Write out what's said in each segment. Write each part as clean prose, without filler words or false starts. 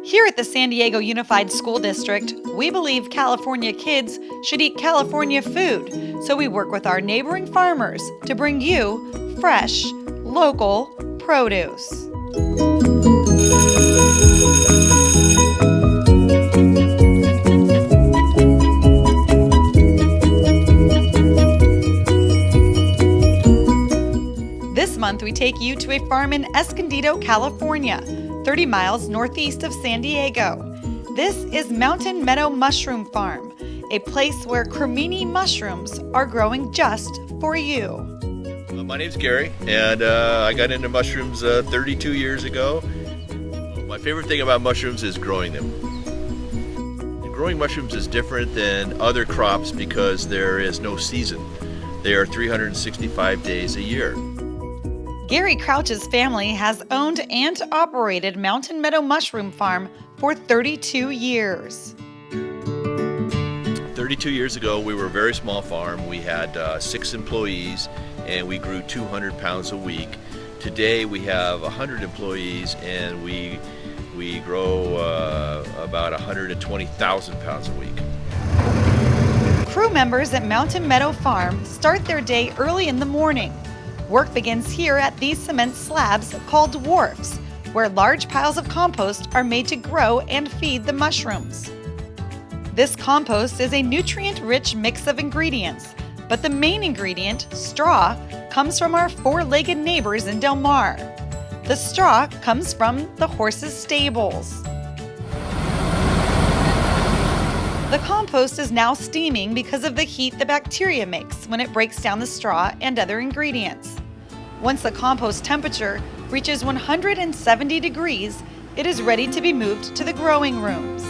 Here at the San Diego Unified School District, we believe California kids should eat California food, so we work with our neighboring farmers to bring you fresh, local produce. This month, we take you to a farm in Escondido, California, 30 miles northeast of San Diego. This is Meadow Mushroom Farm, a place where Crimini mushrooms are growing just for you. My name's Gary, and I got into mushrooms 32 years ago. My favorite thing about mushrooms is growing them. Growing mushrooms is different than other crops because there is no season. They are 365 days a year. Gary Crouch's family has owned and operated Meadow Mushroom Farm for 32 years. 32 years ago, we were a very small farm. We had 6 employees, and we grew 200 pounds a week. Today, we have 100 employees, and we grow about 120,000 pounds a week. Crew members at Meadow Farm start their day early in the morning. Work begins here at these cement slabs called wharfs, where large piles of compost are made to grow and feed the mushrooms. This compost is a nutrient-rich mix of ingredients, but the main ingredient, straw, comes from our four-legged neighbors in Del Mar. The straw comes from the horses' stables. The compost is now steaming because of the heat the bacteria makes when it breaks down the straw and other ingredients. Once the compost temperature reaches 170 degrees, it is ready to be moved to the growing rooms.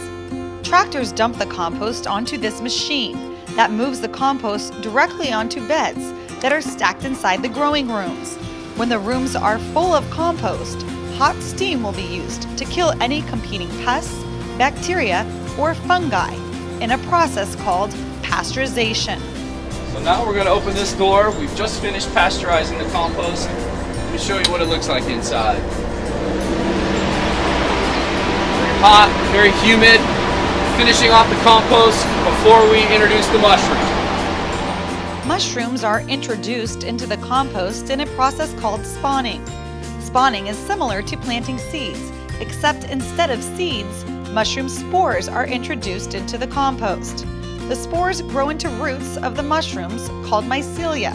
Tractors dump the compost onto this machine that moves the compost directly onto beds that are stacked inside the growing rooms. When the rooms are full of compost, hot steam will be used to kill any competing pests, bacteria, or fungi in a process called pasteurization. So now we're going to open this door. We've just finished pasteurizing the compost. Let me show you what it looks like inside. Very hot, very humid. Finishing off the compost before we introduce the mushrooms. Mushrooms are introduced into the compost in a process called spawning. Spawning is similar to planting seeds, except instead of seeds, mushroom spores are introduced into the compost. The spores grow into roots of the mushrooms called Mycelia.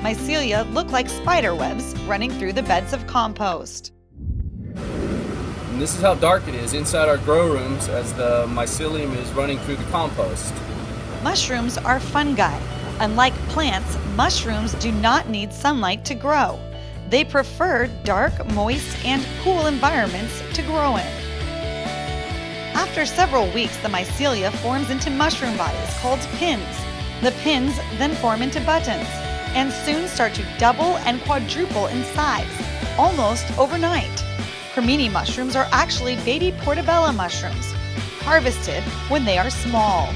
Mycelia look like spider webs running through the beds of compost. And this is how dark it is inside our grow rooms as the mycelium is running through the compost. Mushrooms are fungi. Unlike plants, mushrooms do not need sunlight to grow. They prefer dark, moist, and cool environments to grow in. After several weeks, the mycelia forms into mushroom bodies called pins. The pins then form into buttons and soon start to double and quadruple in size, almost overnight. Crimini mushrooms are actually baby portobello mushrooms, harvested when they are small.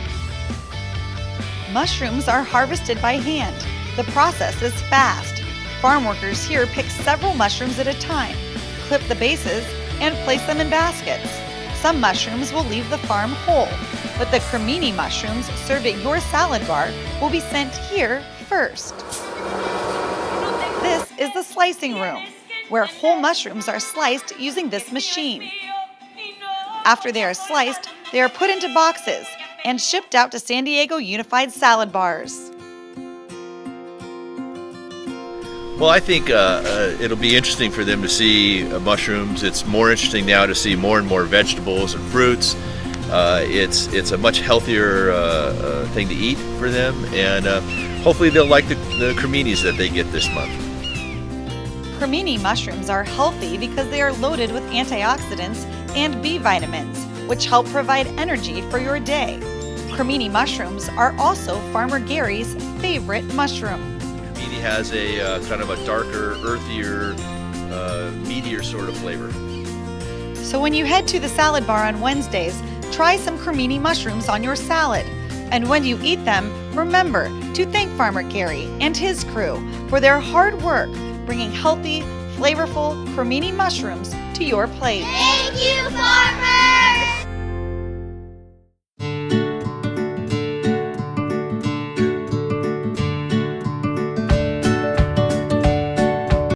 Mushrooms are harvested by hand. The process is fast. Farm workers here pick several mushrooms at a time, clip the bases, and place them in baskets. Some mushrooms will leave the farm whole, but the Crimini mushrooms served at your salad bar will be sent here first. This is the slicing room, where whole mushrooms are sliced using this machine. After they are sliced, they are put into boxes and shipped out to San Diego Unified Salad Bars. Well, I think it'll be interesting for them to see mushrooms. It's more interesting now to see more and more vegetables and fruits. It's a much healthier thing to eat for them, and hopefully they'll like the criminis that they get this month. Crimini mushrooms are healthy because they are loaded with antioxidants and B vitamins, which help provide energy for your day. Crimini mushrooms are also Farmer Gary's favorite mushroom. Crimini has a kind of a darker, earthier, meatier sort of flavor. So when you head to the salad bar on Wednesdays, try some Crimini mushrooms on your salad. And when you eat them, remember to thank Farmer Gary and his crew for their hard work bringing healthy, flavorful Crimini mushrooms to your plate. Thank you, Farmer!